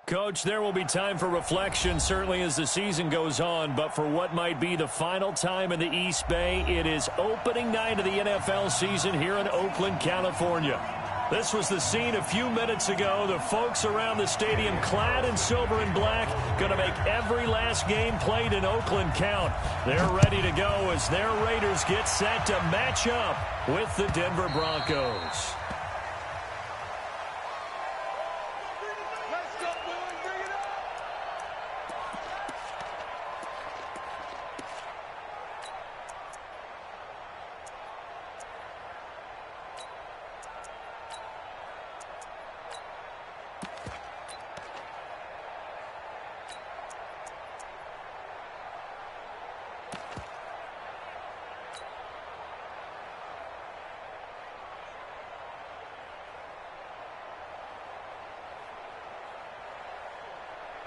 Coach, there will be time for reflection, certainly as the season goes on, but for what might be the final time in the East Bay, it is opening night of the NFL season here in Oakland, California. This was the scene a few minutes ago. The folks around the stadium clad in silver and black going to make every last game played in Oakland count. They're ready to go as their Raiders get set to match up with the Denver Broncos.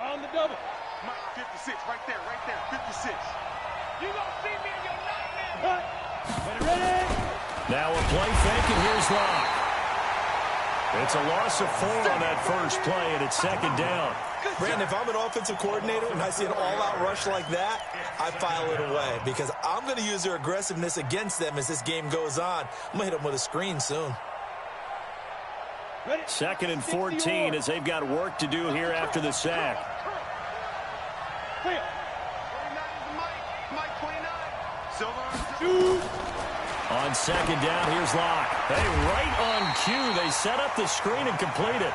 On the double. 56, right there, 56. You gonna see me in your nightmare. Ready? Now a play fake, and here's Locke. It's a loss of 4 on that first play, and it's second down. Brandon, if I'm an offensive coordinator and I see an all-out rush like that, I file it away because I'm going to use their aggressiveness against them as this game goes on. I'm going to hit them with a screen soon. Second and 14 as they've got work to do here after the sack. On second down, here's Locke. Hey, right on cue, they set up the screen and complete it.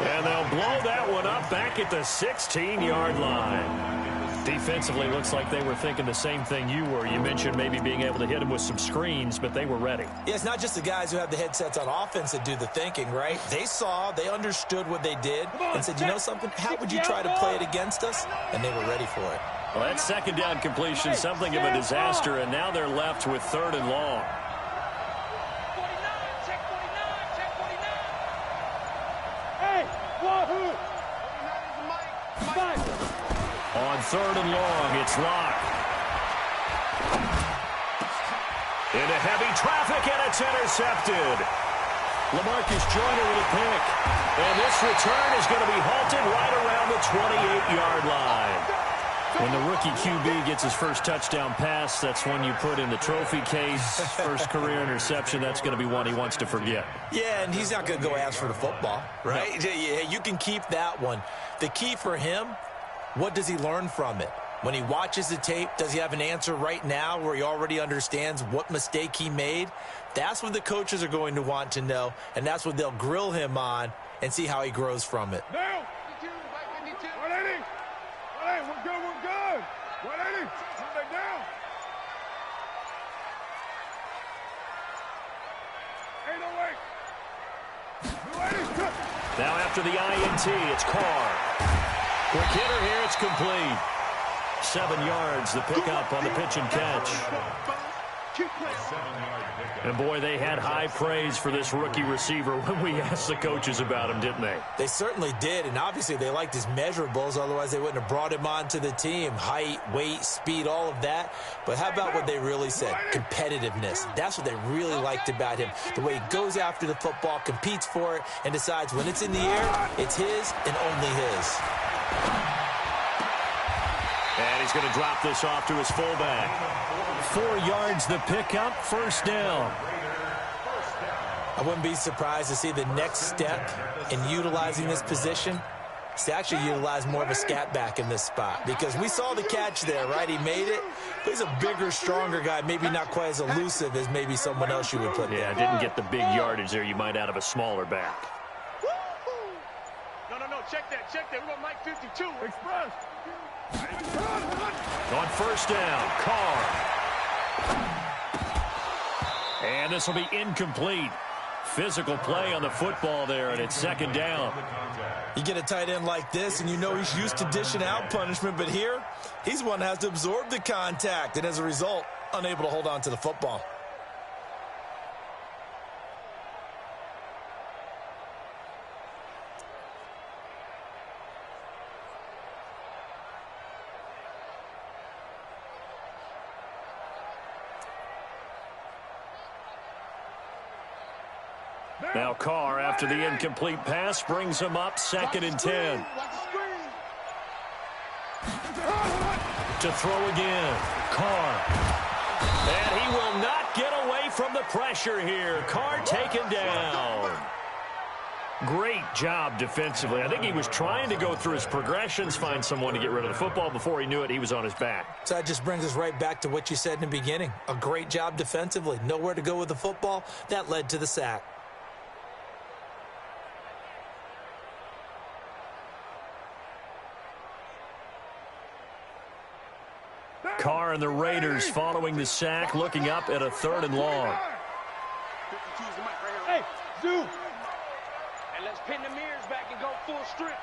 And they'll blow that one up back at the 16-yard line. Defensively, looks like they were thinking the same thing you were. You mentioned maybe being able to hit them with some screens, but they were ready. Yeah, it's not just the guys who have the headsets on offense that do the thinking, right? They saw, they understood what they did, and said, you know something, how would you try to play it against us? And they were ready for it. Well, that second down completion, something of a disaster, and now they're left with third and long. On third and long, it's Locke. Into heavy traffic, and it's intercepted. LaMarcus Joyner with a pick. And this return is going to be halted right around the 28-yard line. When the rookie QB gets his first touchdown pass, that's one you put in the trophy case. First career interception, that's going to be one he wants to forget. Yeah, and he's not going to go ask for the football, right? No. Yeah, you can keep that one. The key for him, what does he learn from it? When he watches the tape, does he have an answer right now where he already understands what mistake he made? That's what the coaches are going to want to know, and that's what they'll grill him on and see how he grows from it. Now, 180. 180, we're good. 180, put that down. 808. 280. Now after the INT, it's Carr. Quick hitter here, it's complete. 7 yards, the pickup on the pitch and catch. And boy, they had high praise for this rookie receiver when we asked the coaches about him, didn't they? They certainly did, and obviously they liked his measurables, otherwise they wouldn't have brought him onto the team. Height, weight, speed, all of that. But how about what they really said? Competitiveness. That's what they really liked about him. The way he goes after the football, competes for it, and decides when it's in the air, it's his and only his. And he's going to drop this off to his fullback. 4 yards the pickup, first down. I wouldn't be surprised to see the next step in utilizing this position is to actually utilize more of a scat back in this spot. Because we saw the catch there, right? He made it. But he's a bigger, stronger guy, maybe not quite as elusive as maybe someone else you would put there. Yeah, didn't get the big yardage there you might out of a smaller back. No, check that. We want Mike 52. Express. On first down, Carr. And this will be incomplete. Physical play on the football there, and it's second down. You get a tight end like this, and you know he's used to dishing out punishment, but here, he's the one that has to absorb the contact, and as a result, unable to hold on to the football. Now Carr, after the incomplete pass, brings him up second and 10. To throw again. Carr. And he will not get away from the pressure here. Carr taken down. Great job defensively. I think he was trying to go through his progressions, find someone to get rid of the football. Before he knew it, he was on his back. So that just brings us right back to what you said in the beginning. A great job defensively. Nowhere to go with the football. That led to the sack. Carr and the Raiders following the sack, looking up at a 3rd and long. Hey, zoom. And let's pin the mirrors back and go full strip.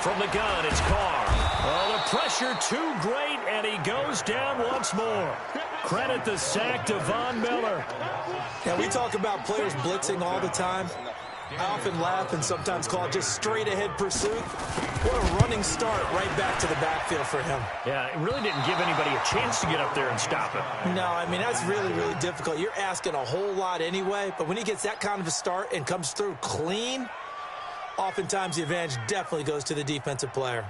From the gun, it's Carr. Oh, the pressure too great, and he goes down once more. Credit the sack to Von Miller. Yeah, we talk about players blitzing all the time. I often laugh and sometimes call it just straight-ahead pursuit. What a running start right back to the backfield for him. Yeah, it really didn't give anybody a chance to get up there and stop it. No, I mean, that's really, really difficult. You're asking a whole lot anyway, but when he gets that kind of a start and comes through clean, oftentimes the advantage definitely goes to the defensive player.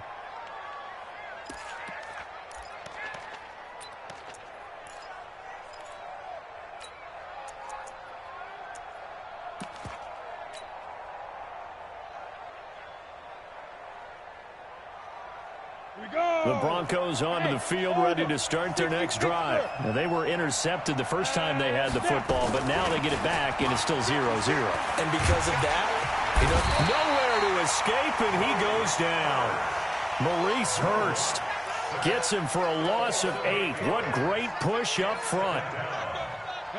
The Broncos onto the field, ready to start their next drive. Now, they were intercepted the first time they had the football, but now they get it back, and it's still 0-0. And because of that, nowhere to escape, and he goes down. Maurice Hurst gets him for a loss of 8. What great push up front.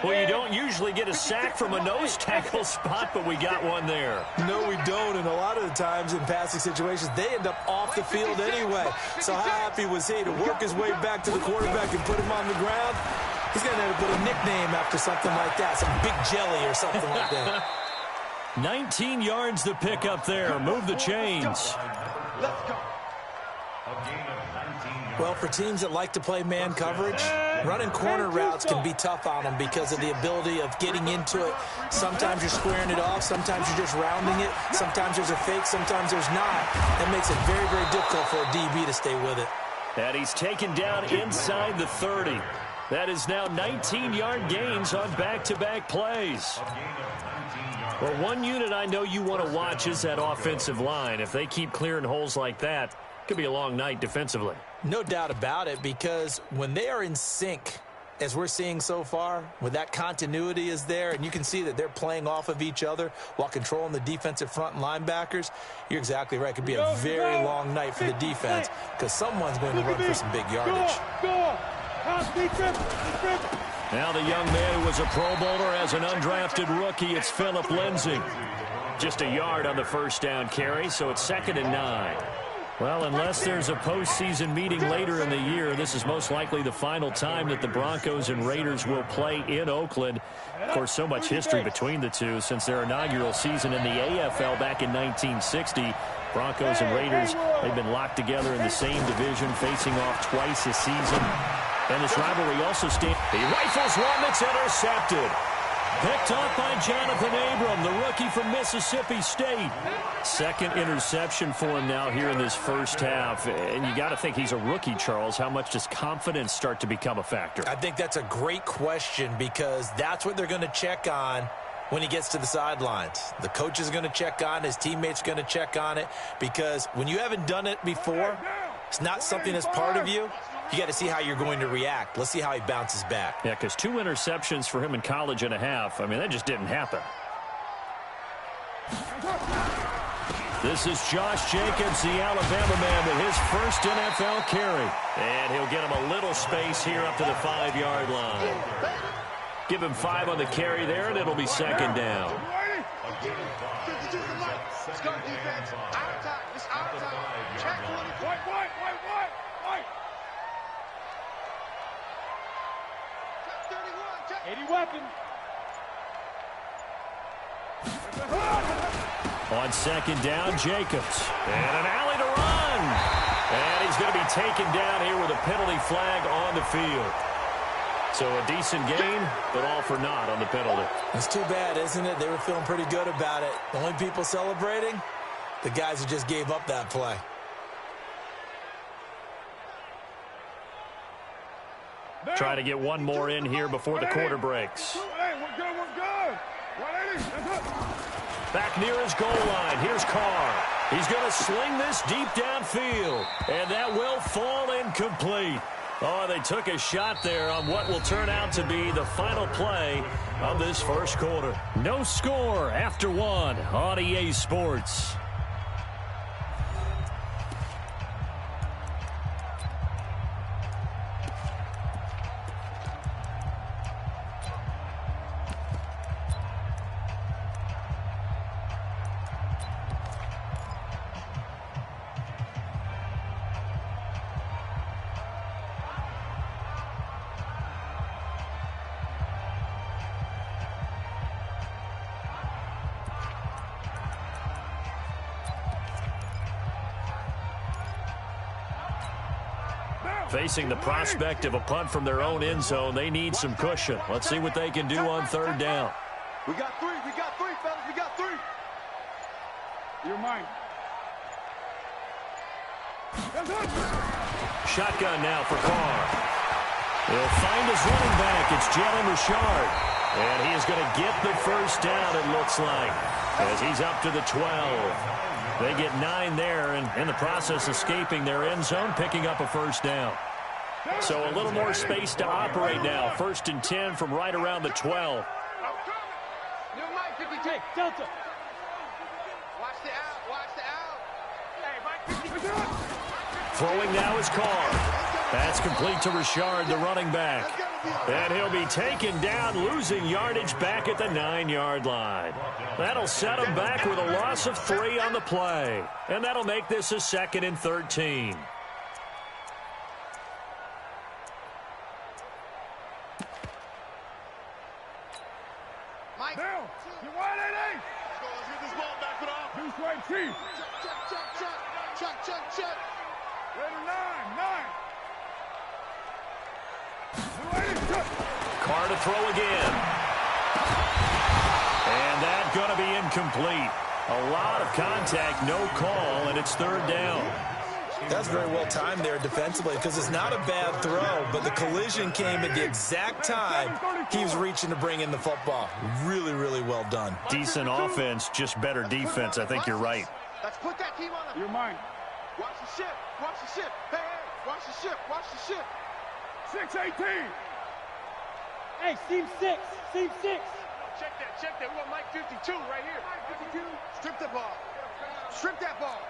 Well, you don't usually get a sack from a nose tackle spot, but we got one there. No, we don't, and a lot of the times in passing situations, they end up off the field anyway. So how happy was he to work his way back to the quarterback and put him on the ground? He's going to have to put a nickname after something like that, some Big Jelly or something like that. 19 yards to pick up there. Move the chains. Let's go. Well, for teams that like to play man coverage, running corner routes can be tough on them because of the ability of getting into it. Sometimes you're squaring it off. Sometimes you're just rounding it. Sometimes there's a fake. Sometimes there's not. That makes it very, very difficult for a DB to stay with it. And he's taken down inside the 30. That is now 19-yard gains on back-to-back plays. Well, one unit I know you want to watch is that offensive line. If they keep clearing holes like that, it could be a long night defensively. No doubt about it, because when they are in sync, as we're seeing so far, when that continuity is there, and you can see that they're playing off of each other while controlling the defensive front and linebackers, you're exactly right. It could be a very long night for the defense because someone's going to run for some big yardage. Now the young man who was a Pro Bowler as an undrafted rookie, it's Phillip Lindsay. Just a yard on the first down carry, so it's 2nd and 9. Well, unless there's a postseason meeting later in the year, this is most likely the final time that the Broncos and Raiders will play in Oakland. Of course, so much history between the two since their inaugural season in the AFL back in 1960. Broncos and Raiders, they've been locked together in the same division, facing off twice a season. And this rivalry also stands. He rifles one that's intercepted. Picked off by Jonathan Abram, the rookie from Mississippi State. 2nd interception for him now here in this first half. And you got to think he's a rookie, Charles. How much does confidence start to become a factor? I think that's a great question because that's what they're going to check on when he gets to the sidelines. The coach is going to check on it. His teammates are going to check on it because when you haven't done it before, it's not something that's part of you. You got to see how you're going to react. Let's see how he bounces back. Yeah, because 2 interceptions for him in college and a half. I mean, that just didn't happen. This is Josh Jacobs, the Alabama man, with his first NFL carry. And he'll get him a little space here up to the 5-yard line. Give him 5 on the carry there, and it'll be 2nd down. On 2nd down, Jacobs. And an alley to run. And he's going to be taken down here with a penalty flag on the field. So a decent gain, but all for naught on the penalty. It's too bad, isn't it? They were feeling pretty good about it. The only people celebrating, the guys who just gave up that play. Try to get one more in here before the quarter breaks. Hey, we're good, we're good. 180. Back near his goal line. Here's Carr. He's going to sling this deep downfield. And that will fall incomplete. Oh, they took a shot there on what will turn out to be the final play of this first quarter. No score after one on EA Sports. Facing the prospect of a punt from their own end zone, they need some cushion. Let's see what they can do on third down. We got three, fellas, we got three. You're mine. Shotgun now for Carr. He'll find his running back. It's Jalen Richard. And he is going to get the first down, it looks like, as he's up to the 12. They get 9 there, and in the process, escaping their end zone, picking up a first down. So a little more space to operate now. 1st and 10 from right around the 12. Hey, Delta. Watch the out, watch the out. Hey, Mike, throwing now is Carr. That's complete to Richard, the running back. And he'll be taken down, losing yardage back at the 9-yard line. That'll set him back with a loss of 3 on the play. And that'll make this a 2nd and 13. Mike. Now, you 180. Let's get this ball back for the offense. Deuce right, Chief. Check. Ready, 9. Carr to throw again. And that's going to be incomplete. A lot of contact, no call, and it's 3rd down. That's very well timed there defensively because it's not a bad throw, but the collision came at the exact time he was reaching to bring in the football. Really, really well done. Decent offense, just better defense. I think you're right. Let's put that team on the... You're mine. Watch the ship. Watch the ship. Hey, watch the ship. Watch the ship. 6-18. Hey, seam 6. Seam 6. Check that. We want Mike 52 right here. 52. Strip the ball. Strip that ball.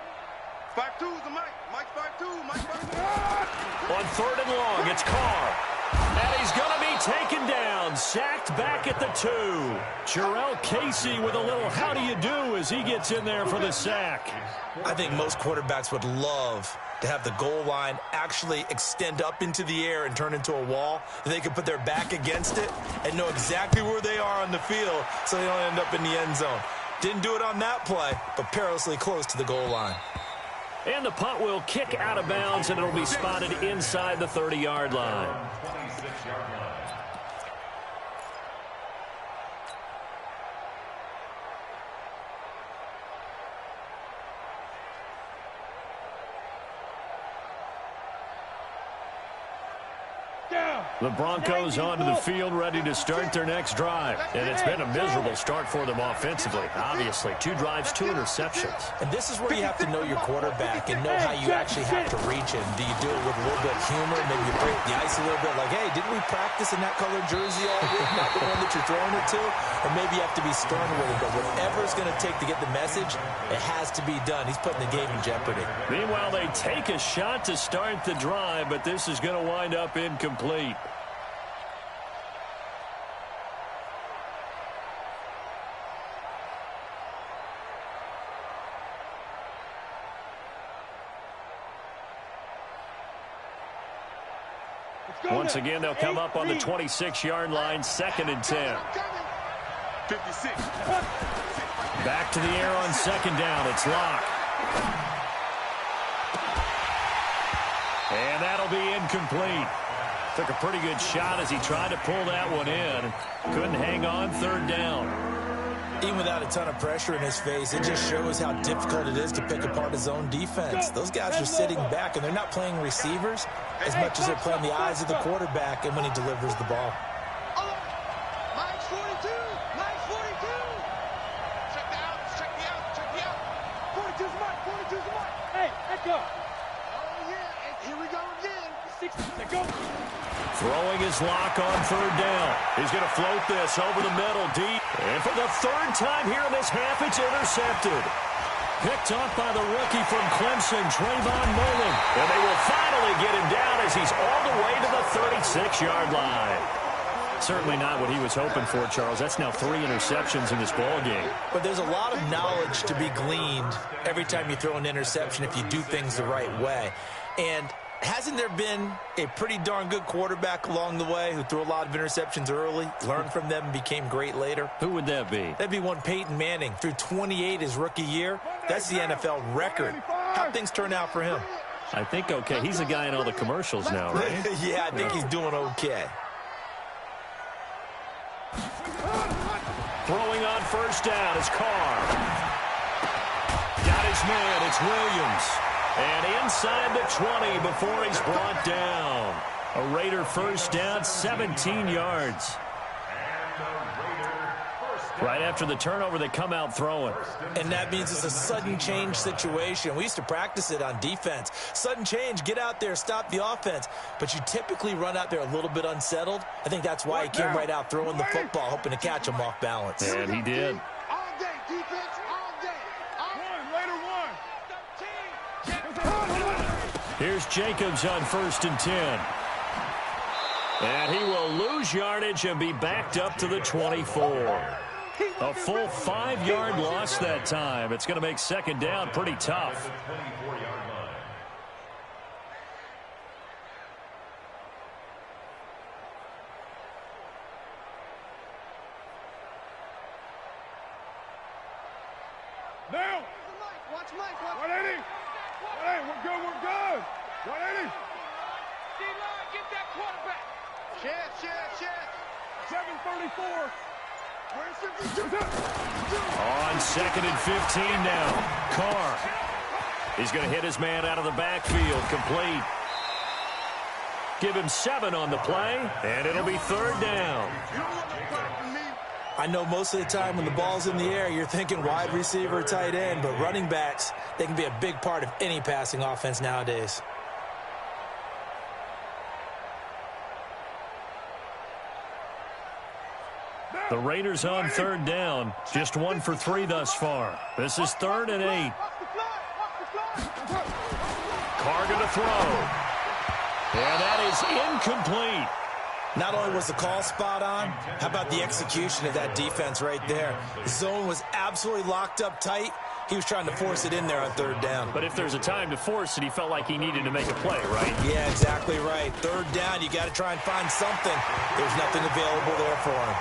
5-2 is the Mike. Mike 5-2. Mike 5-2. On 3rd and long, it's Carr. And he's going to be taken down. Sacked back at the 2. Jarrell Casey with a little how do you do as he gets in there for the sack. I think most quarterbacks would love to have the goal line actually extend up into the air and turn into a wall. And they can put their back against it and know exactly where they are on the field so they don't end up in the end zone. Didn't do it on that play, but perilously close to the goal line. And the punt will kick out of bounds, and it'll be spotted inside the 30-yard line. The Broncos onto the field, ready to start their next drive. And it's been a miserable start for them offensively. Obviously, 2 drives, 2 interceptions. And this is where you have to know your quarterback and know how you actually have to reach him. Do you do it with a little bit of humor? Maybe you break the ice a little bit like, hey, didn't we practice in that colored jersey all week? Not the one that you're throwing it to? Or maybe you have to be stern with it. But whatever it's going to take to get the message, it has to be done. He's putting the game in jeopardy. Meanwhile, they take a shot to start the drive, but this is going to wind up incomplete. Once again, they'll come up on the 26-yard line, 2nd and 10. 56. Back to the air on 2nd down. It's Locke. And that'll be incomplete. Took a pretty good shot as he tried to pull that one in. Couldn't hang on 3rd down. Even without a ton of pressure in his face, it just shows how difficult it is to pick apart his own defense. Those guys are sitting back, and they're not playing receivers as much as they're playing the eyes of the quarterback and when he delivers the ball. Mike's 42. Mike's 42. Check the out. Check the out. Check the out. 42's Mike. 42's Mike. Hey, let's go. Oh, yeah. And here we go again. 60. Let's go. Throwing his lock on third down. He's going to float this over the middle, deep. And for the third time here in this half, it's intercepted. Picked off by the rookie from Clemson, Trayvon Mullen. And they will finally get him down as he's all the way to the 36-yard line. Certainly not what he was hoping for, Charles. That's now 3 interceptions in this ball game. But there's a lot of knowledge to be gleaned every time you throw an interception if you do things the right way. And hasn't there been a pretty darn good quarterback along the way who threw a lot of interceptions early, learned from them, and became great later? Who would that be? That'd be one Peyton Manning. Threw 28 his rookie year. That's the NFL record. How'd things turn out for him? I think okay. He's a guy in all the commercials now, right? Yeah, I think he's doing okay. Throwing on first down is Carr. Got his man. It's Williams. And inside the 20 before he's brought down. A Raider first down, 17 yards. Right after the turnover, they come out throwing. And that means it's a sudden change situation. We used to practice it on defense. Sudden change, get out there, stop the offense. But you typically run out there a little bit unsettled. I think that's why he came right out throwing the football, hoping to catch him off balance. And he did. All day, defense, all day. Here's Jacobs on 1st and 10. And he will lose yardage and be backed up to the 24. A full 5-yard loss that time. It's going to make second down pretty tough. Now. Watch Mike. 180. 180. We're good. 180. D-line, get that quarterback. Chance. 734. On 2nd and 15 now. Carr. He's going to hit his man out of the backfield. Complete. Give him 7 on the play, and it'll be third down. I know most of the time when the ball's in the air, you're thinking wide receiver, tight end, but running backs, they can be a big part of any passing offense nowadays. The Raiders on third down. Just 1 for 3 thus far. This is 3rd and 8. Carr going to throw. And that is incomplete. Not only was the call spot on, how about the execution of that defense right there? The zone was absolutely locked up tight. He was trying to force it in there on 3rd down. But if there's a time to force it, he felt like he needed to make a play, right? Yeah, exactly right. 3rd down, you got to try and find something. There's nothing available there for him.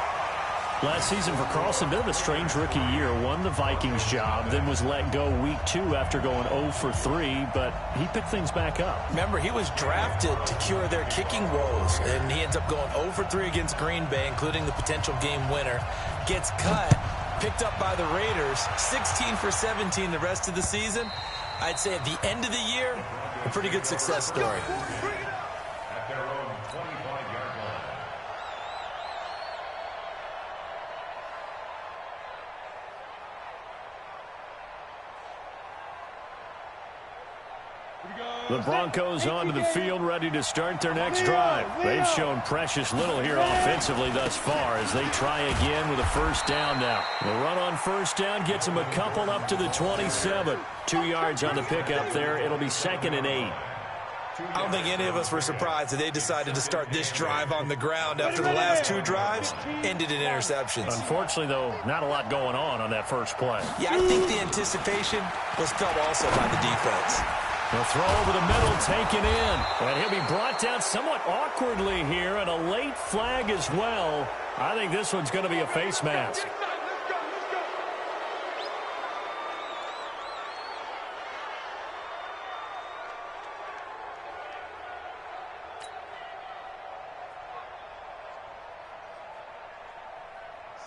Last season for Carlson, bit of a strange rookie year. Won the Vikings job, then was let go week 2 after going 0 for 3, but he picked things back up. Remember, he was drafted to cure their kicking woes, and he ends up going 0 for 3 against Green Bay, including the potential game winner. Gets cut, picked up by the Raiders, 16 for 17 the rest of the season. I'd say at the end of the year, a pretty good success story. The Broncos onto the field, ready to start their next drive. They've shown precious little here offensively thus far as they try again with a first down now. The run on first down gets them a couple up to the 27. 2 yards on the pickup there. It'll be 2nd and 8. I don't think any of us were surprised that they decided to start this drive on the ground after the last 2 drives ended in interceptions. Unfortunately, though, not a lot going on that first play. Yeah, I think the anticipation was felt also by the defense. The throw over the middle taken in. And he'll be brought down somewhat awkwardly here, and a late flag as well. I think this one's going to be a face mask.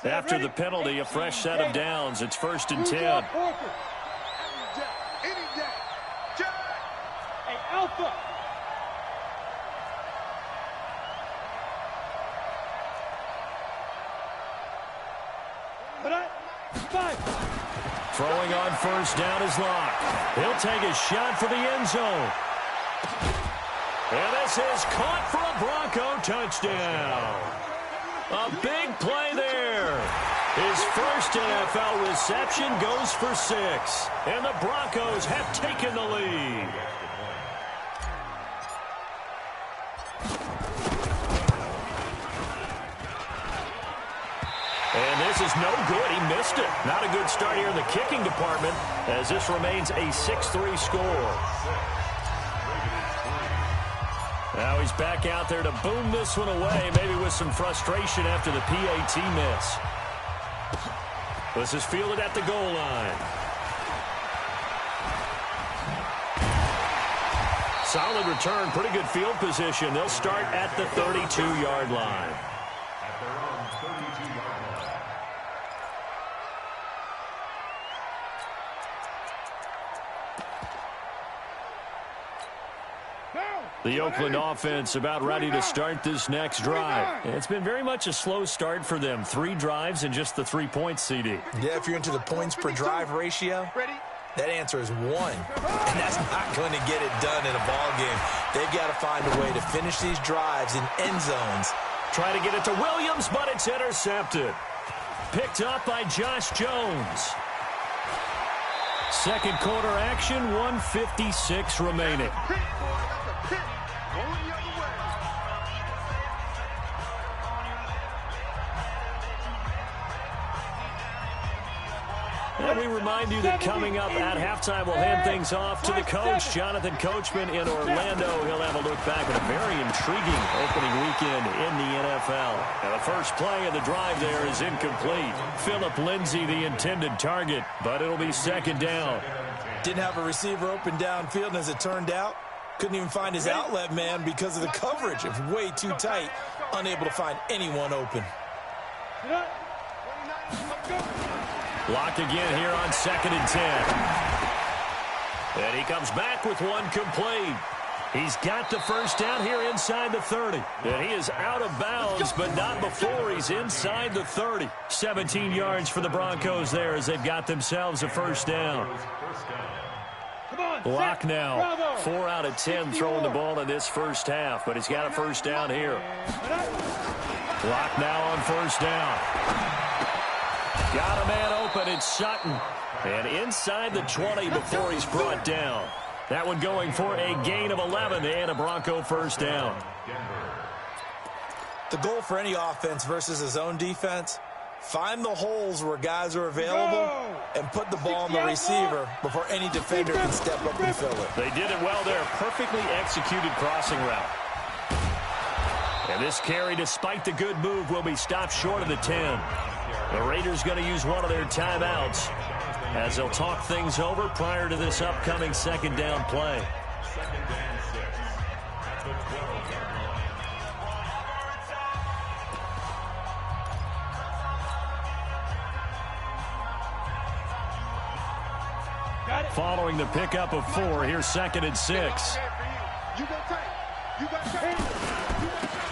After the penalty, a fresh set of downs. It's 1st and 10. Hey, Alpha. Throwing on 1st down is Locke. He'll take a shot for the end zone. And this is caught for a Bronco touchdown. A big play there. His first NFL reception goes for 6. And the Broncos have taken the lead. And this is no good. He missed it. Not a good start here in the kicking department as this remains a 6-3 score. Now he's back out there to boom this one away, maybe with some frustration after the PAT miss. This is fielded at the goal line. Solid return, pretty good field position. They'll start at the 32-yard line. The Oakland offense about ready to start this next drive. It's been very much a slow start for them. 3 drives and just the 3 points, CD. Yeah, if you're into the points per drive ratio, that answer is 1. And that's not going to get it done in a ball game. They've got to find a way to finish these drives in end zones. Try to get it to Williams, but it's intercepted. Picked up by Josh Jones. Second quarter action, 1:56 remaining. And we remind you that coming up at halftime, we'll hand things off to the coach, Jonathan Coachman in Orlando. He'll have a look back at a very intriguing opening weekend in the NFL. And the first play of the drive there is incomplete. Phillip Lindsay, the intended target, but it'll be 2nd down. Didn't have a receiver open downfield, and as it turned out, couldn't even find his outlet man because of the coverage. It was way too tight, unable to find anyone open. Locked again here on 2nd and 10. And he comes back with one complete. He's got the 1st down here inside the 30. And he is out of bounds, but not before he's inside the 30. 17 yards for the Broncos there as they've got themselves a 1st down. Locke now, 4 out of 10 throwing the ball in this first half, but he's got a 1st down here. Locke now on 1st down. Got a man open, it's Sutton. And inside the 20 before he's brought down. That one going for a gain of 11 and a Bronco 1st down. The goal for any offense versus his own defense, find the holes where guys are available and put the ball on the receiver before any defender can step up and fill it. They did it well there. Perfectly executed crossing route. And this carry, despite the good move, will be stopped short of the 10. The Raiders going to use one of their timeouts as they'll talk things over prior to this upcoming 2nd down play. Following the pickup of 4, here's 2nd and 6.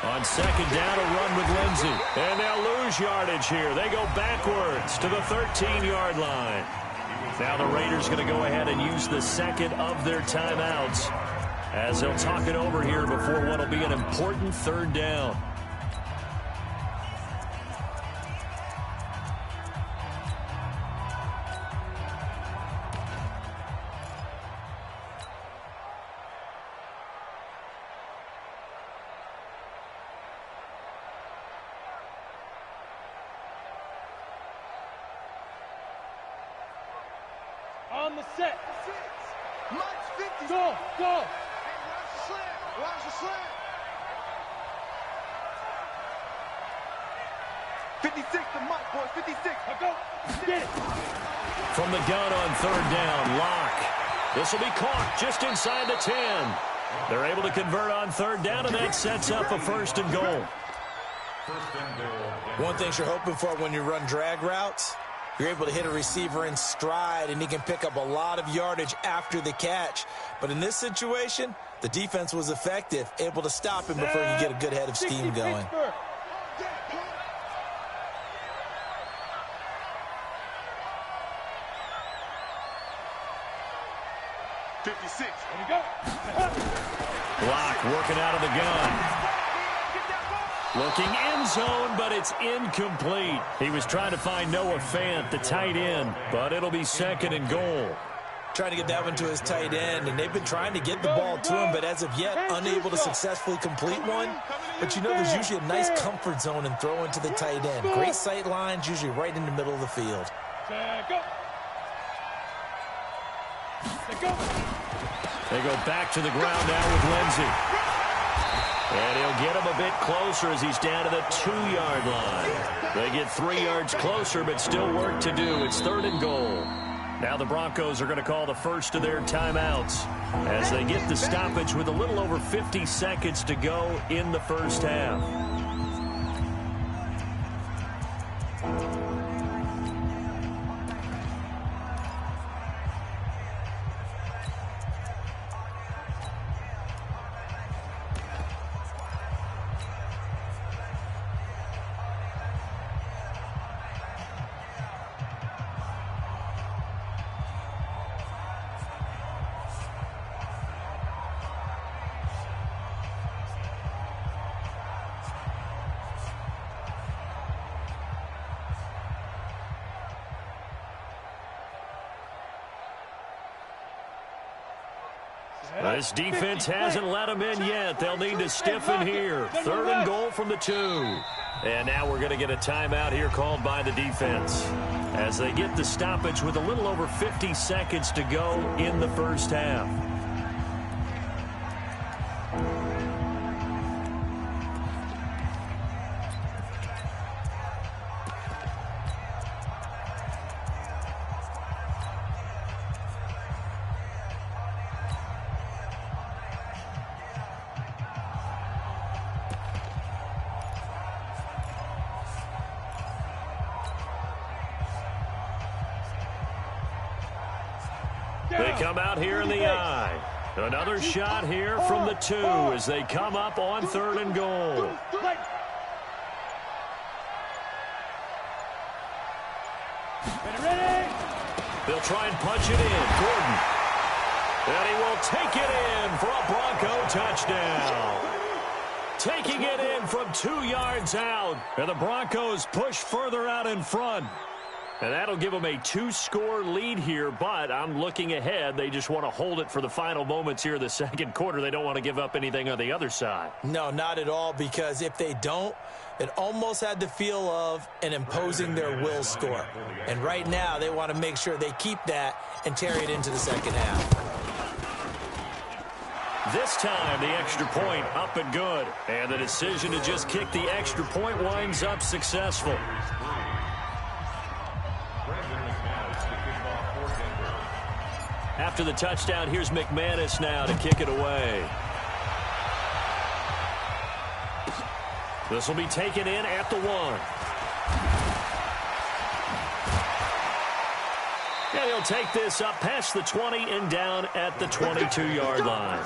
On 2nd down, a run with Lindsay. And they'll lose yardage here. They go backwards to the 13-yard line. Now the Raiders going to go ahead and use the 2nd of their timeouts as they'll talk it over here before what will be an important 3rd down. On the set. Mike's 50. Go. Hey, watch the slant. Watch the slant. 56 to Mike, boys. 56. Go. Get it. From the gun on 3rd down, Locke. This will be caught just inside the 10. They're able to convert on 3rd down, and that sets up a 1st and goal. One thing you're hoping for when you run drag routes, you're able to hit a receiver in stride, and he can pick up a lot of yardage after the catch. But in this situation, the defense was effective, able to stop him before he could get a good head of steam going. 56. There you go. Block working out of the gun. Looking end zone, but it's incomplete. He was trying to find Noah Fant, the tight end, but it'll be 2nd and goal. Trying to get that one to his tight end, and they've been trying to get the ball to him, but as of yet, unable to successfully complete one. But you know, there's usually a nice comfort zone in throwing to the tight end. Great sight lines, usually right in the middle of the field. Go. They go back to the ground now with Lindsey. And he'll get him a bit closer as he's down to the 2-yard line. They get 3 yards closer, but still work to do. It's 3rd and goal. Now the Broncos are going to call the first of their timeouts as they get the stoppage with a little over 50 seconds to go in the first half. This defense hasn't let them in yet. They'll need to stiffen here. 3rd and goal from the 2. And now we're going to get a timeout here called by the defense as they get the stoppage with a little over 50 seconds to go in the first half. They come out here in the eye. Another shot here from the 2 as they come up on 3rd and goal. They'll try and punch it in. Gordon. And he will take it in for a Bronco touchdown. Taking it in from 2 yards out. And the Broncos push further out in front. And that'll give them a 2-score lead here, but I'm looking ahead. They just want to hold it for the final moments here in the 2nd quarter. They don't want to give up anything on the other side. No, not at all, because if they don't, it almost had the feel of an imposing their will score. And right now, they want to make sure they keep that and carry it into the 2nd half. This time, the extra point up and good. And the decision to just kick the extra point winds up successful. After the touchdown, here's McManus now to kick it away. This will be taken in at the 1. And he'll take this up past the 20 and down at the 22-yard line.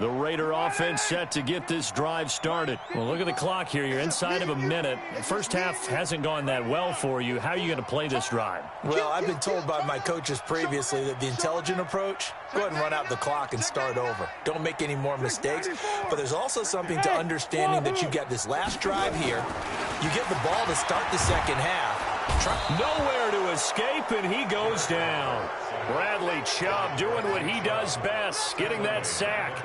The Raider offense set to get this drive started. Well, look at the clock here. You're inside of a minute. The first half hasn't gone that well for you. How are you going to play this drive? Well, I've been told by my coaches previously that the intelligent approach, go ahead and run out the clock and start over. Don't make any more mistakes. But there's also something to understanding that you got this last drive here. You get the ball to start the 2nd half. Nowhere to escape, and he goes down. Bradley Chubb doing what he does best, getting that sack.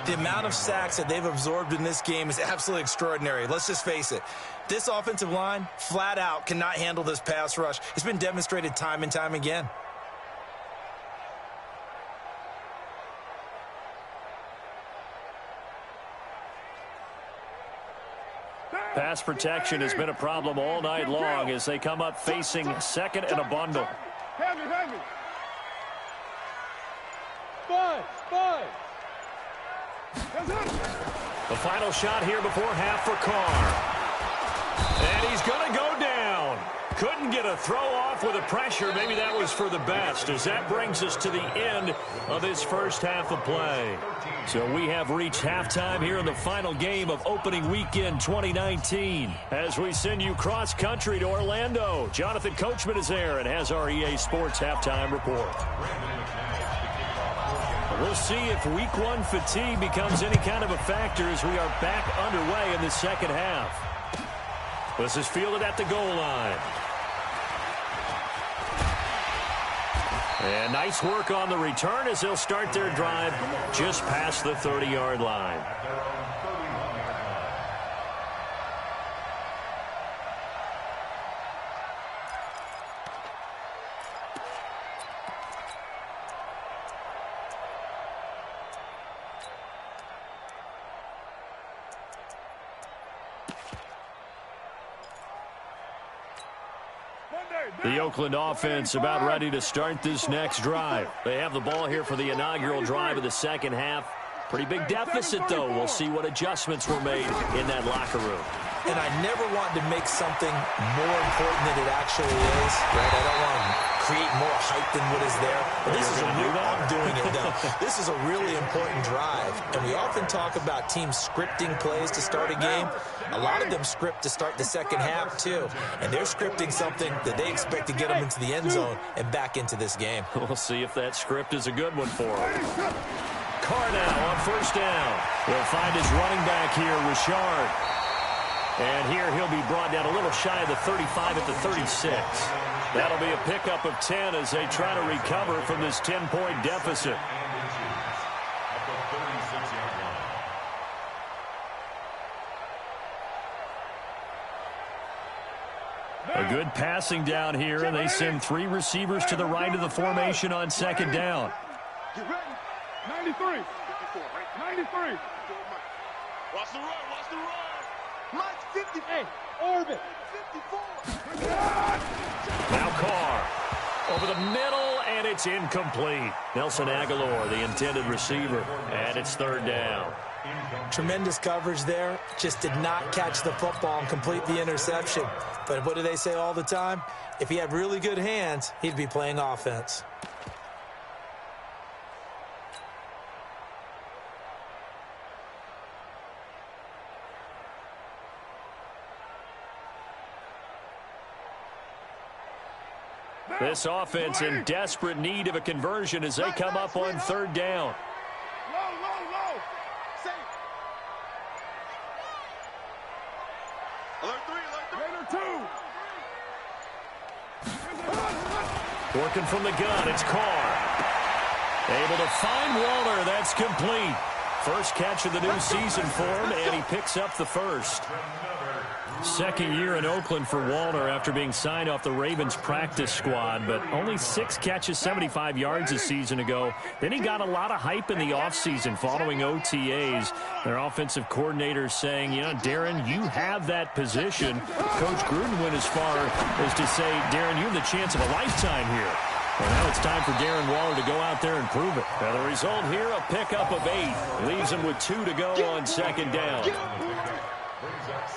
The amount of sacks that they've absorbed in this game is absolutely extraordinary. Let's just face it. This offensive line, flat out, cannot handle this pass rush. It's been demonstrated time and time again. Pass protection has been a problem all night long as they come up facing second and a bundle. Hand me. Five. The final shot here before half for Carr. And he's going to go down. Couldn't get a throw off with the pressure. Maybe that was for the best, as that brings us to the end of this first half of play. So we have reached halftime here in the final game of opening weekend 2019. As we send you cross-country to Orlando, Jonathan Coachman is there and has our EA Sports halftime report. We'll see if week one fatigue becomes any kind of a factor as we are back underway in the second half. This is fielded at the goal line. And nice work on the return as they'll start their drive just past the 30-yard line. The Oakland offense about ready to start this next drive. They have the ball here for the inaugural drive of the second half. Pretty big deficit, though. We'll see what adjustments were made in that locker room. And I never want to make something more important than it actually is, right? I don't want to create more hype than what is there. But this is I'm doing it now. This is a really important drive. And we often talk about teams scripting plays to start a game. A lot of them script to start the second half, too. And they're scripting something that they expect to get them into the end zone and back into this game. We'll see if that script is a good one for them. Carr now on first down. He'll find his running back here, Richard. And here he'll be brought down a little shy of the 35 at the 36. That'll be a pickup of 10 as they try to recover from this 10-point deficit. A good passing down here, and they send three receivers to the right of the formation on second down. Get ready. 93. 93. Watch the run. Mike 50. Hey, orbit. 54. Now Carr over the middle, and it's incomplete. Nelson Aguilar, the intended receiver, and it's third down. Tremendous coverage there. Just did not catch the football and complete the interception. But what do they say all the time? If he had really good hands, he'd be playing offense. This offense in desperate need of a conversion as they come up on third down. Low. Safe. Alert 3. Alert 2. Working from the gun, it's Carr. Able to find Waller. That's complete. First catch of the new season for him, and he picks up the first. Second year in Oakland for Waller after being signed off the Ravens practice squad, but only 6 catches, 75 yards a season ago. Then he got a lot of hype in the offseason following OTAs. Their offensive coordinator saying, you know, Darren, you have that position. Coach Gruden went as far as to say, Darren, you have the chance of a lifetime here. Well, now it's time for Darren Waller to go out there and prove it. Now the result here, a pickup of 8. Leaves him with 2 to go on second down.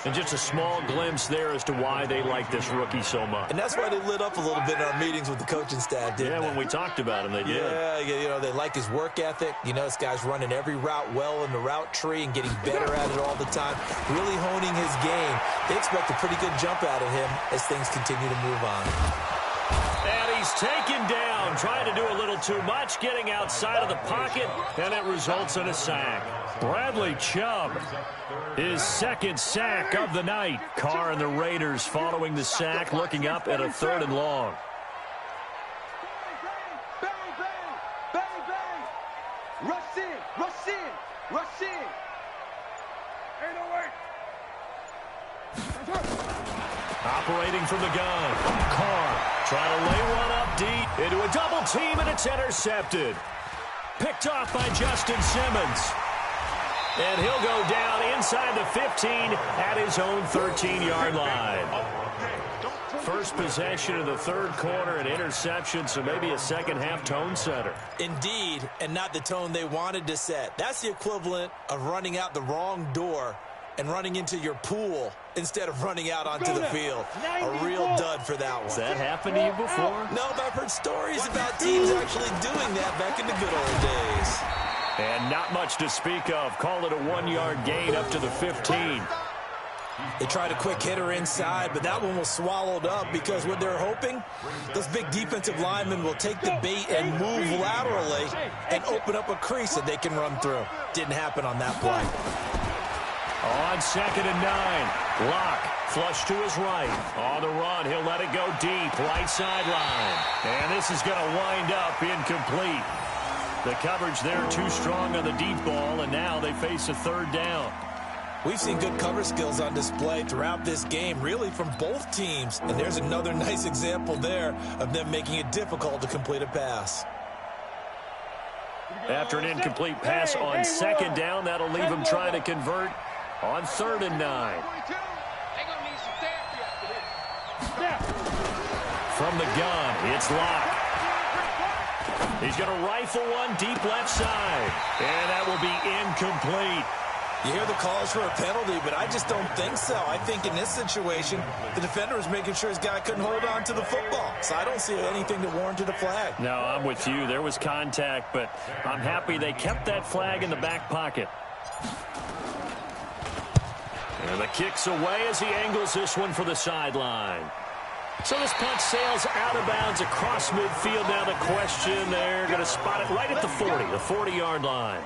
And just a small glimpse there as to why they like this rookie so much. And that's why they lit up a little bit in our meetings with the coaching staff, didn't they? Yeah, when we talked about him, they did. Yeah, you know, they like his work ethic. You know, this guy's running every route well in the route tree and getting better at it all the time, really honing his game. They expect a pretty good jump out of him as things continue to move on. And he's taken down, trying to do a little too much, getting outside of the pocket, and it results in a sack. Bradley Chubb, his second sack of the night. Carr and the Raiders following the sack, looking up at a 3rd and long. Bang. Rush in. 808. Operating from the gun. Carr trying to lay one up deep into a double team, and it's intercepted. Picked off by Justin Simmons. And he'll go down inside the 15 at his own 13-yard line. First possession of the third quarter, an interception, so maybe a second-half tone setter. Indeed, and not the tone they wanted to set. That's the equivalent of running out the wrong door and running into your pool instead of running out onto the field. A real dud for that one. Has that happened to you before? No, but I've heard stories about teams actually doing that back in the good old days. And not much to speak of. Call it a 1-yard gain up to the 15. They tried a quick hitter inside, but that one was swallowed up because what they're hoping, those big defensive linemen will take the bait and move laterally and open up a crease that they can run through. Didn't happen on that play. On 2nd and 9, Locke flush to his right. On the run, he'll let it go deep, right sideline. And this is going to wind up incomplete. The coverage there too strong on the deep ball, and now they face a third down. We've seen good cover skills on display throughout this game, really from both teams. And there's another nice example there of them making it difficult to complete a pass. After an incomplete pass on 2nd down, that'll leave him trying to convert on 3rd and 9. From the gun, it's Locke. He's going to rifle one deep left side, and that will be incomplete. You hear the calls for a penalty, but I just don't think so. I think in this situation, the defender was making sure his guy couldn't hold on to the football. So I don't see anything that warranted a flag. No, I'm with you. There was contact, but I'm happy they kept that flag in the back pocket. And the kick's away as he angles this one for the sideline. So this punt sails out of bounds across midfield. Now the question, they're going to spot it right at the 40, the 40-yard line.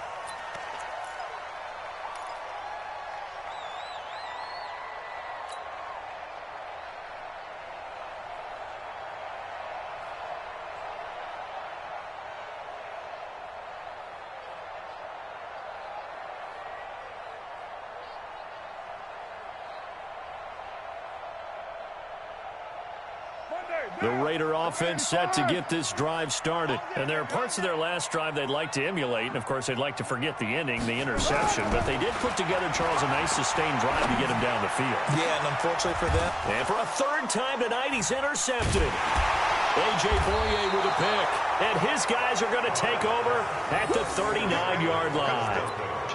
The Raider offense set to get this drive started. And there are parts of their last drive they'd like to emulate. And, of course, they'd like to forget the ending, the interception. But they did put together, Charles, a nice sustained drive to get him down the field. Yeah, and unfortunately for them. And for a third time tonight, he's intercepted. A.J. Boye with a pick. And his guys are going to take over at the 39-yard line.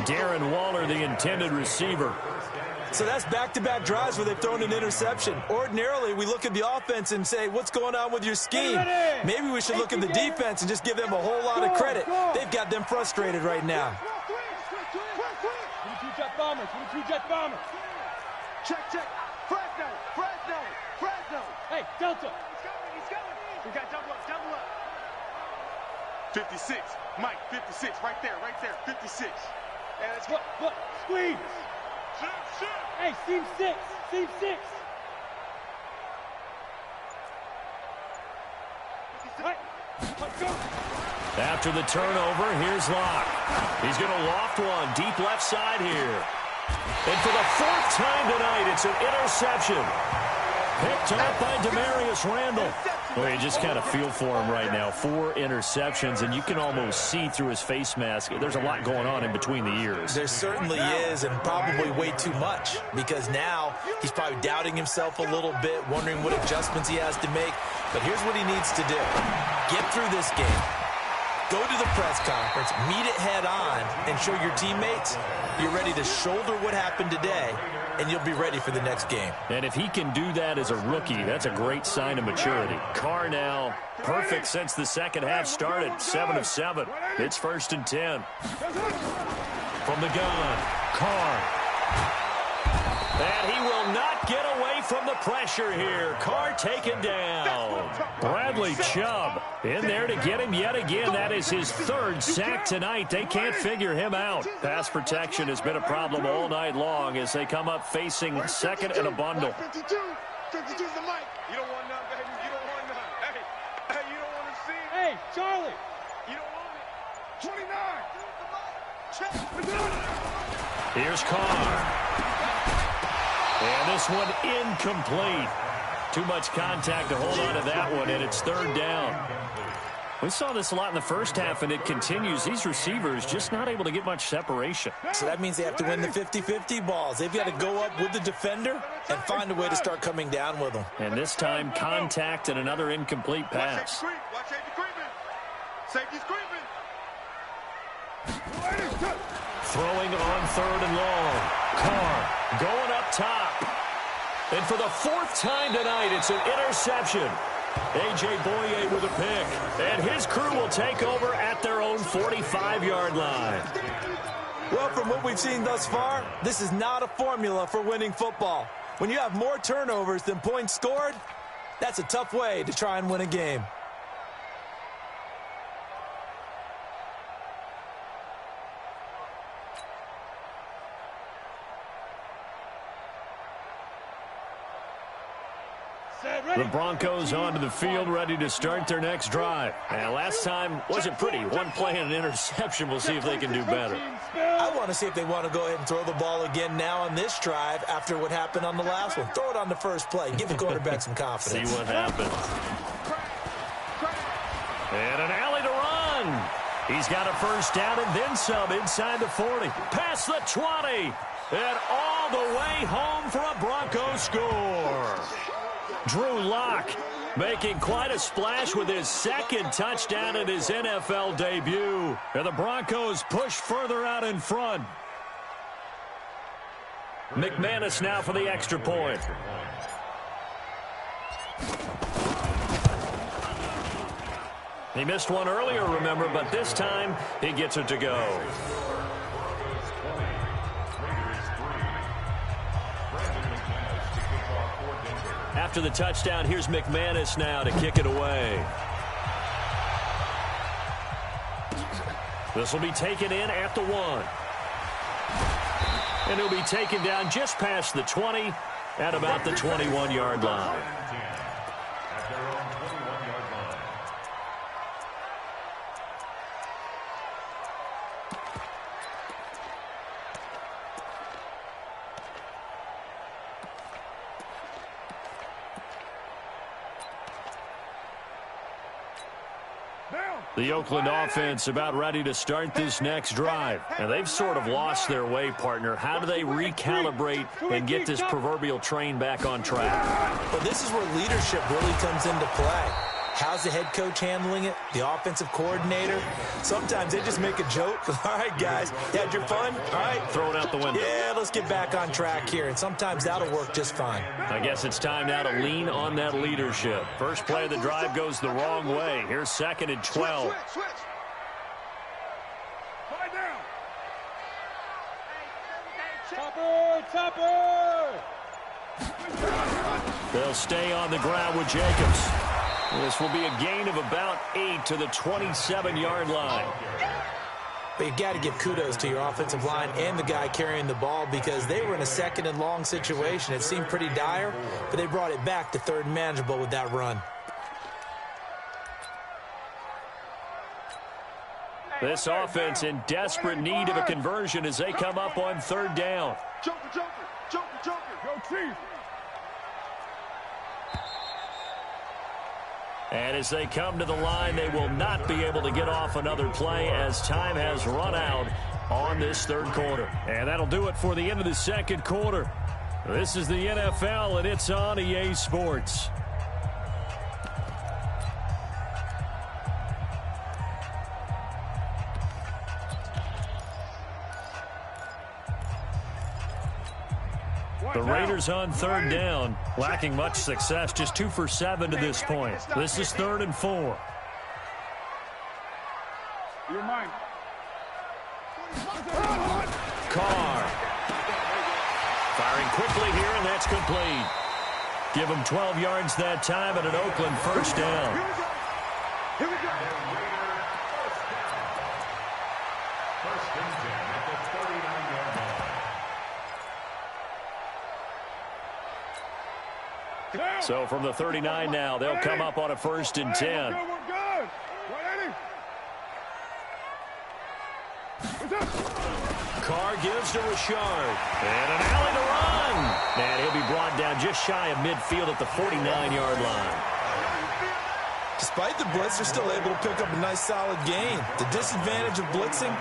Darren Waller, the intended receiver. So that's back-to-back drives where they've thrown an interception. Ordinarily, we look at the offense and say, what's going on with your scheme? Maybe we should look at the defense and just give them a whole lot of credit. They've got them frustrated right now. 22 jet bombers, 22 jet bombers. Check. Fresno. Hey, Delta. He's coming. We got double up. 56. Mike, 56. Right there. 56. And it's Look, squeeze. Shoot. Hey, seam 6. Right. Let's go. After the turnover, here's Locke. He's going to loft one deep left side here. And for the 4th time tonight, it's an interception. Picked up by Demarius Randall. Well, you just kind of feel for him right now. 4 interceptions, and you can almost see through his face mask. There's a lot going on in between the ears. There certainly is, and probably way too much, because now he's probably doubting himself a little bit, wondering what adjustments he has to make. But here's what he needs to do. Get through this game. Go to the press conference, meet it head on, and show your teammates you're ready to shoulder what happened today, and you'll be ready for the next game. And if he can do that as a rookie, that's a great sign of maturity. Carr now perfect since the second half started, 7 of 7. It's 1st and 10. From the gun, Carr. And he will not get away from the pressure here. Carr taken down. Bradley Chubb in there to get him yet again. That is his 3rd sack tonight. They can't figure him out. Pass protection has been a problem all night long as they come up facing 2nd and a bundle. 52's the mic. You don't want none, baby. You don't want none. Hey, you don't want to see it. Hey, Charlie. You don't want it. 29. Check. Here's Carr. And this one incomplete. Too much contact to hold on to that one, and it's 3rd down. We saw this a lot in the first half, and it continues. These receivers just not able to get much separation. So that means they have to win the 50-50 balls. They've got to go up with the defender and find a way to start coming down with them. And this time, contact and another incomplete pass. Watch safety creeping. Safety's creeping. Throwing on 3rd and long. Carr going up top. And for the 4th time tonight, it's an interception. A.J. Boye with a pick. And his crew will take over at their own 45-yard line. Well, from what we've seen thus far, this is not a formula for winning football. When you have more turnovers than points scored, that's a tough way to try and win a game. The Broncos onto the field, ready to start their next drive. And last time wasn't pretty. One play and an interception. We'll see if they can do better. I want to see if they want to go ahead and throw the ball again now on this drive after what happened on the last one. Throw it on the first play. Give the quarterback some confidence. See what happens. And an alley to run. He's got a first down and then some inside the 40. Past the 20. And all the way home for a Broncos score. Drew Lock making quite a splash with his 2nd touchdown in his NFL debut. And the Broncos push further out in front. McManus now for the extra point. He missed one earlier, remember, but this time he gets it to go. After the touchdown, here's McManus now to kick it away. This will be taken in at the 1. And he'll be taken down just past the 20 at about the 21-yard line. The Oakland offense about ready to start this next drive. And they've sort of lost their way, partner. How do they recalibrate and get this proverbial train back on track? Well, this is where leadership really comes into play. How's the head coach handling it? The offensive coordinator? Sometimes they just make a joke. All right, guys, you had your fun? All right. Throw it out the window. Yeah, let's get back on track here. And sometimes that'll work just fine. I guess it's time now to lean on that leadership. First play of the drive goes the wrong way. Here's 2nd and 12. Switch. Slide down. Chopper! They'll stay on the ground with Jacobs. This will be a gain of about 8 to the 27-yard line. But you've got to give kudos to your offensive line and the guy carrying the ball because they were in a 2nd and long situation. It seemed pretty dire, but they brought it back to 3rd and manageable with that run. This offense in desperate need of a conversion as they come up on 3rd down. Joker. Go Chief. And as they come to the line, they will not be able to get off another play as time has run out on this 3rd quarter. And that'll do it for the end of the 2nd quarter. This is the NFL, and it's on EA Sports. The Raiders on 3rd down, lacking much success, just 2 for 7 to this point. This is 3rd and 4. Your mind. Carr. Firing quickly here, and that's complete. Give him 12 yards that time and an Oakland first down. Here we go. So from the 39 now, they'll come up on a 1st and 10. We're good. Carr gives to Richard. And an alley to run. And he'll be brought down just shy of midfield at the 49-yard line. Despite the blitz, they're still able to pick up a nice solid gain. The disadvantage of blitzing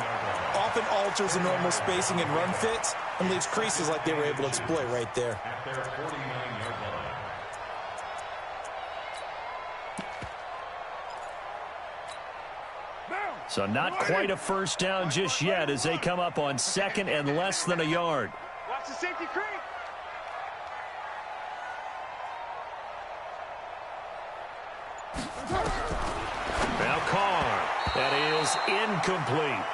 often alters the normal spacing and run fits and leaves creases like they were able to exploit right there. So not quite a first down just yet as they come up on second and less than a yard. Watch the safety creep. Now Carr. That is incomplete.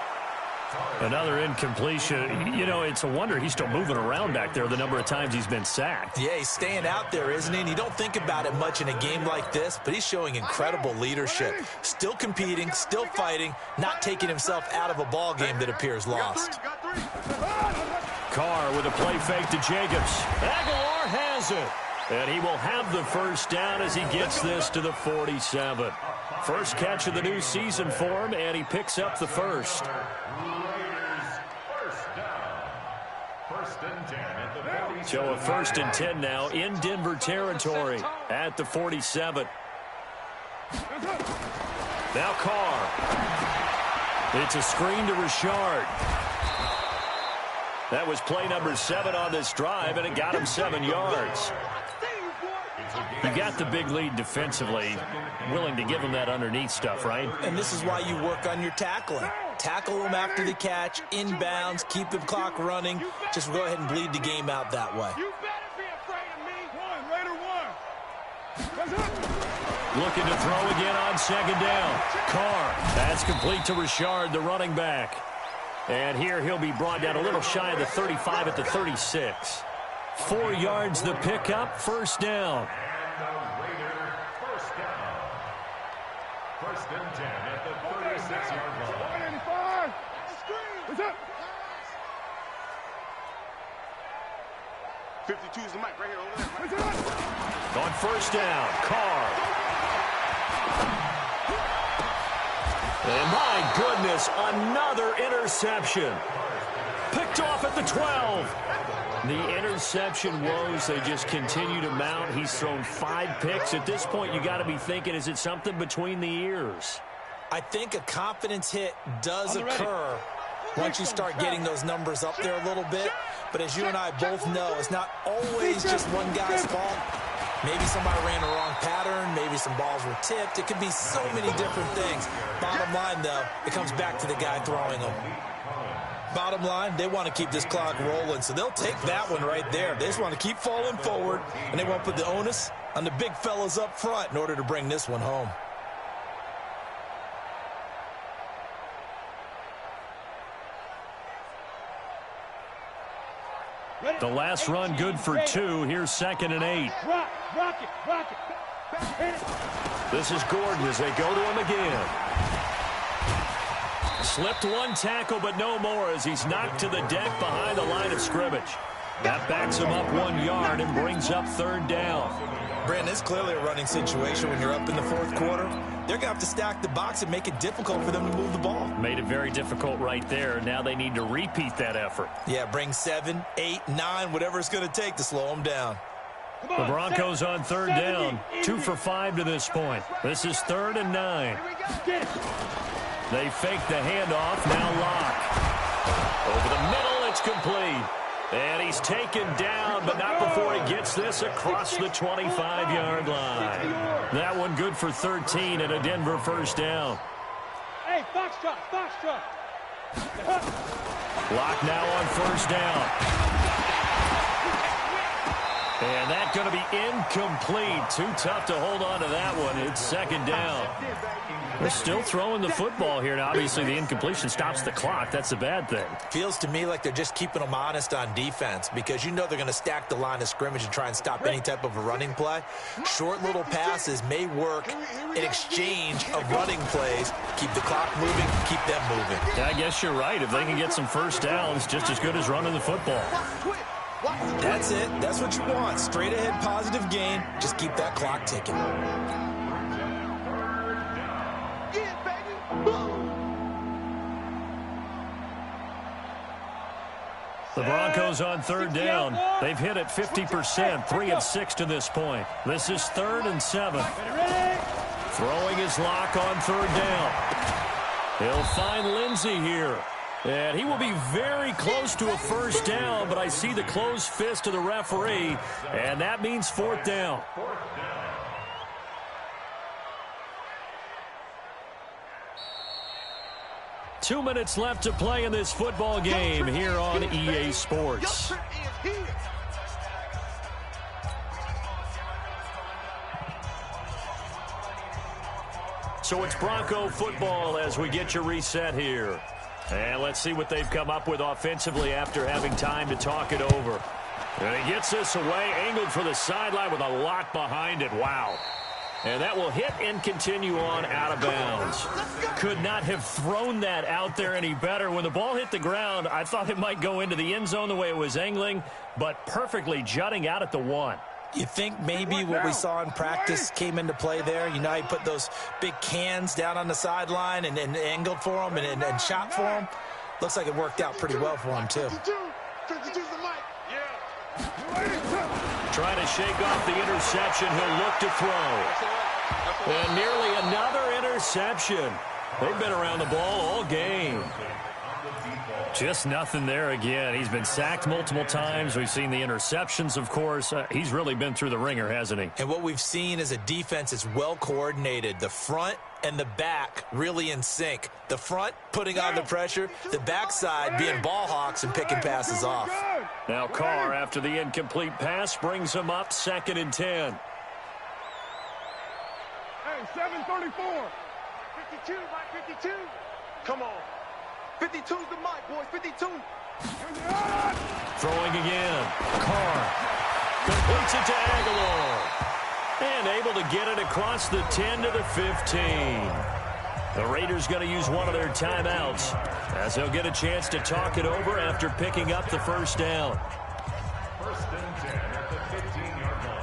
Another incompletion. You know, it's a wonder he's still moving around back there the number of times he's been sacked. Yeah, he's staying out there, isn't he? And you don't think about it much in a game like this, but he's showing incredible leadership. Still competing, still fighting, not taking himself out of a ball game that appears lost. Carr with a play fake to Jacobs. Aguilar has it. And he will have the first down as he gets this to the 47. First catch of the new season for him, and he picks up the first. So a 1st and 10 now in Denver territory at the 47. Now Carr. It's a screen to Richard. That was play number 7 on this drive, and it got him 7 yards. You got the big lead defensively, willing to give him that underneath stuff, right? And this is why you work on your tackling. Tackle them after the catch, inbounds, keep the clock running. Just go ahead and bleed the game out that way. You better be afraid of me. Raider one. Looking to throw again on second down. Carr. That's complete to Richard, the running back. And here he'll be brought down a little shy of the 35 at the 36. 4 yards the pickup, first down. First and 10 at the 36-yard line. 185. What's up? 52 is the mic right here over there. On first down, Carr. And my goodness, another interception. Picked off at the 12. The interception woes, they just continue to mount. He's thrown 5 picks. At this point, you got to be thinking, is it something between the ears? I think a confidence hit does occur once you start getting those numbers up there a little bit. But as you and I both know, it's not always just one guy's fault. Maybe somebody ran the wrong pattern. Maybe some balls were tipped. It could be so many different things. Bottom line, though, it comes back to the guy throwing them. Bottom line, they want to keep this clock rolling, so they'll take that one right there. They just want to keep falling forward, and they want to put the onus on the big fellas up front in order to bring this one home. The last run good for 2. Here's 2nd and 8. Rock it. This is Gordon as they go to him again. Slipped one tackle, but no more as he's knocked to the deck behind the line of scrimmage. That backs him up 1 yard and brings up 3rd down. Brandon, it's clearly a running situation when you're up in the 4th quarter. They're going to have to stack the box and make it difficult for them to move the ball. Made it very difficult right there. Now they need to repeat that effort. Yeah, bring 7, 8, 9, whatever it's going to take to slow them down. The Broncos on 3rd down. 2 for 5 to this point. This is 3rd and 9. They fake the handoff. Now Locke. Over the middle, it's complete. And he's taken down, but not before he gets this across the 25-yard line. That one good for 13 and a Denver first down. Hey, Foxtrot. Locke now on first down. And that's going to be incomplete. Too tough to hold on to that one. It's 2nd down. They're still throwing the football here. Now, obviously, the incompletion stops the clock. That's the bad thing. Feels to me like they're just keeping them honest on defense because you know they're going to stack the line of scrimmage and try and stop any type of a running play. Short little passes may work in exchange of running plays. Keep the clock moving, keep them moving. Yeah, I guess you're right. If they can get some first downs, just as good as running the football. That's it. That's what you want. Straight ahead positive gain. Just keep that clock ticking. The Broncos on 3rd down. They've hit it 50%, 3 of 6 to this point. This is 3rd and 7. Throwing his lock on third down. He'll find Lindsey here. And he will be very close to a first down, but I see the closed fist of the referee, and that means fourth down. 2 minutes left to play in this football game here on EA Sports. So it's Bronco football as we get you reset here. And let's see what they've come up with offensively after having time to talk it over. And he gets this away, angled for the sideline with a lot behind it. Wow. And that will hit and continue on out of bounds. Could not have thrown that out there any better. When the ball hit the ground, I thought it might go into the end zone the way it was angling, but perfectly jutting out at the 1. You think maybe what we saw in practice came into play there? You know, he put those big cans down on the sideline and angled for him and shot for him. Looks like it worked out pretty well for him, too. Trying to shake off the interception. He'll look to throw. And nearly another interception. They've been around the ball all game. Just nothing there again. He's been sacked multiple times. We've seen the interceptions, of course. He's really been through the ringer, hasn't he? And what we've seen is a defense that's well coordinated. The front and the back really in sync. The front putting on the pressure, the backside being ball hawks and picking passes off. Now Carr, after the incomplete pass, brings him up 2nd and 10. Hey, 734. 52, Mike, 52. Come on. 52's the mic, boys, 52. Throwing again. Carr completes it to Aguilar. And able to get it across the 10 to the 15. The Raiders going to use one of their timeouts as they'll get a chance to talk it over after picking up the first down. 1st and 10 at the 15-yard line.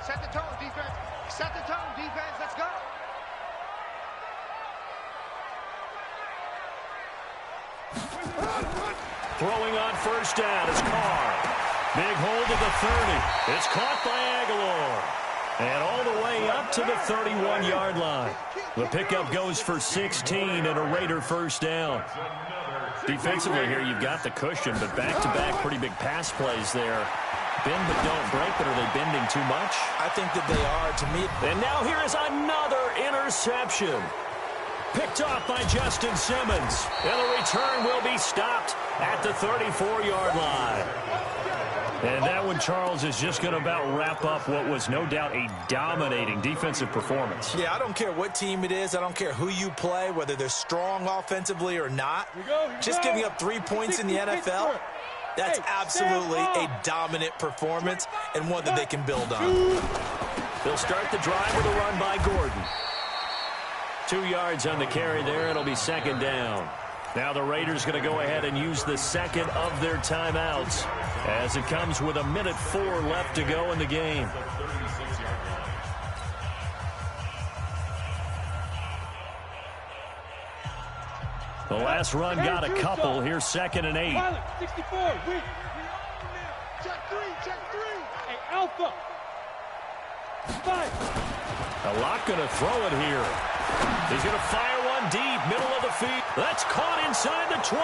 Set the tone, defense. Set the tone, defense. Let's go. Throwing on first down is Carr. Big hold at the 30. It's caught by Aguilar. And all the way up to the 31-yard line. The pickup goes for 16 and a Raider first down. Defensively here, you've got the cushion, but back-to-back pretty big pass plays there. Bend but don't break, but are they bending too much? I think that they are, to me. And now here is another interception. Picked off by Justin Simmons. And the return will be stopped at the 34-yard line. And that one, Charles, is just going to about wrap up what was no doubt a dominating defensive performance. Yeah, I don't care what team it is. I don't care who you play, whether they're strong offensively or not. Just giving up 3 points in the NFL, that's absolutely a dominant performance and one that they can build on. They'll start the drive with a run by Gordon. 2 yards on the carry there. It'll be 2nd down. Now the Raiders going to go ahead and use the second of their timeouts as it comes with 1:04 left to go in the game. The last run got a couple. Here's 2nd and 8. 64. Check three. Hey, Alpha. 5. A lot going to throw it here. He's going to fire one deep, middle of the feet. That's caught inside the 20.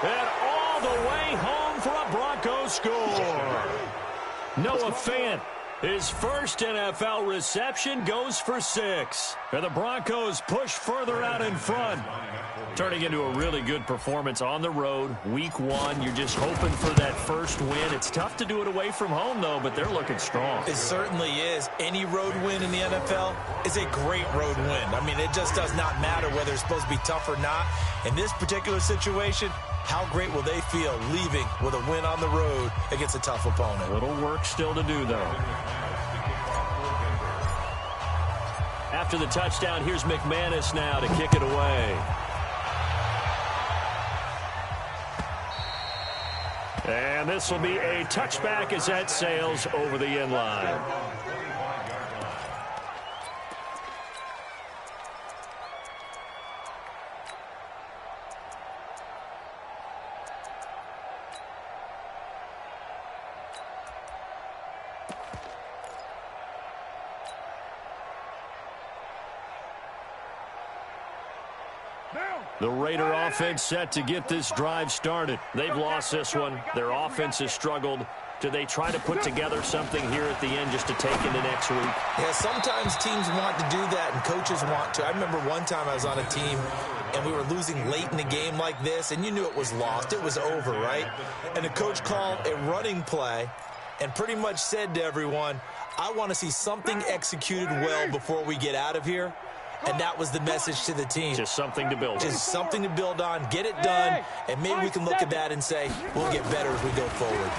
And all the way home for a Broncos score. Noah Fant, his first NFL reception, goes for 6. And the Broncos push further out in front. Turning into a really good performance on the road. Week 1, you're just hoping for that first win. It's tough to do it away from home, though, but they're looking strong. It certainly is. Any road win in the NFL is a great road win. I mean, it just does not matter whether it's supposed to be tough or not. In this particular situation, how great will they feel leaving with a win on the road against a tough opponent? A little work still to do, though. After the touchdown, here's McManus now to kick it away. And this will be a touchback as that sails over the end line. The Raider offense set to get this drive started. They've lost this one. Their offense has struggled. Do they try to put together something here at the end just to take into next week? Yeah, sometimes teams want to do that and coaches want to. I remember one time I was on a team and we were losing late in the game like this, and you knew it was lost. It was over, right? And the coach called a running play and pretty much said to everyone, I want to see something executed well before we get out of here. And that was the message to the team. Just something to build on. Just something to build on, get it done, and maybe we can look at that and say, we'll get better as we go forward.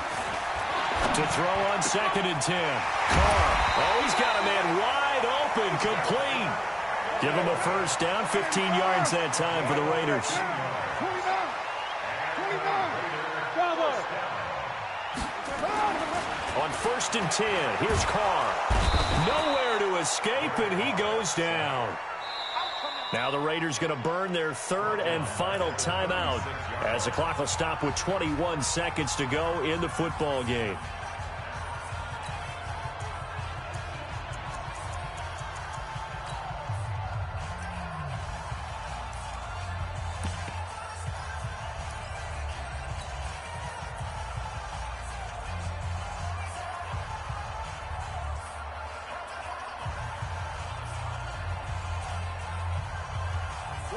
To throw on 2nd and 10. Carr. Oh, he's got a man wide open, complete. Give him a first down, 15 yards that time for the Raiders. 29. On 1st and 10, here's Carr. Nowhere to escape, and he goes down. Now the Raiders going to burn their 3rd and final timeout as the clock will stop with 21 seconds to go in the football game.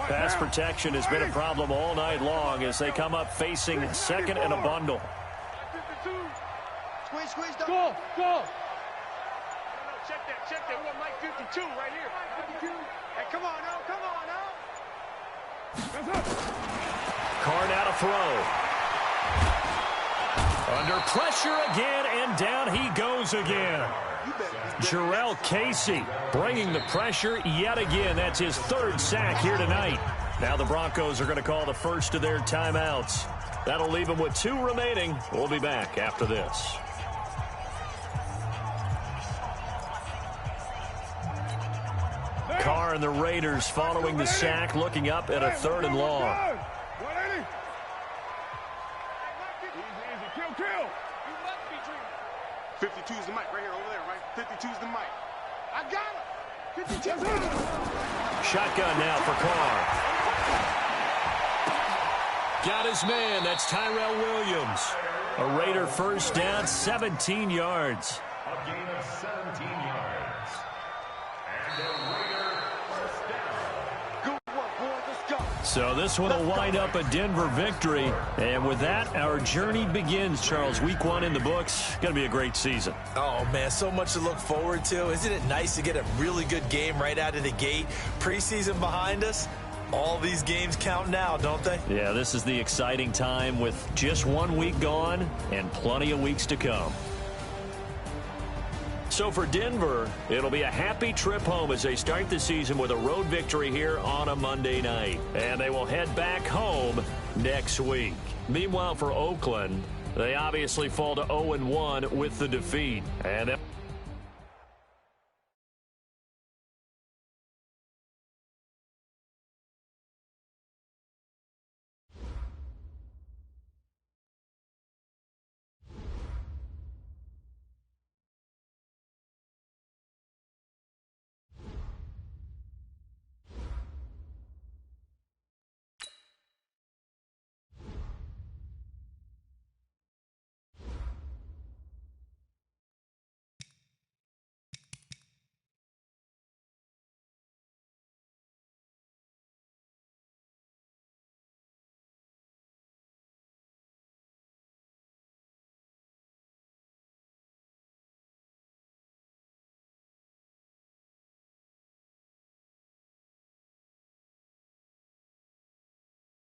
Pass protection has been a problem all night long as they come up facing 2nd and a bundle. Squeeze, Go! Check that. We want Mike 52 right here. 52. Hey, come on now. Carr now to throw. Under pressure again, and down he goes again. Jarrell Casey bringing the pressure yet again. That's his 3rd sack here tonight. Now the Broncos are going to call the first of their timeouts. That'll leave them with 2 remaining. We'll be back after this. Carr and the Raiders following the sack, looking up at a 3rd and long. 52's the mic right here, over there, right? 52's the mic. I got him. 52. Shotgun now for Carr. Got his man. That's Tyrell Williams. A Raider first down, 17 yards. A gain of 17 yards. And the Raider first down. Good work, boys. Let's go. So this one will wind up a Denver victory. And with that, our journey begins, Charles. Week 1 in the books. Going to be a great season. Oh, man, so much to look forward to. Isn't it nice to get a really good game right out of the gate? Preseason behind us. All these games count now, don't they? Yeah, this is the exciting time with just 1 week gone and plenty of weeks to come. So for Denver, it'll be a happy trip home as they start the season with a road victory here on a Monday night. And they will head back home next week. Meanwhile, for Oakland, they obviously fall to 0-1 with the defeat. And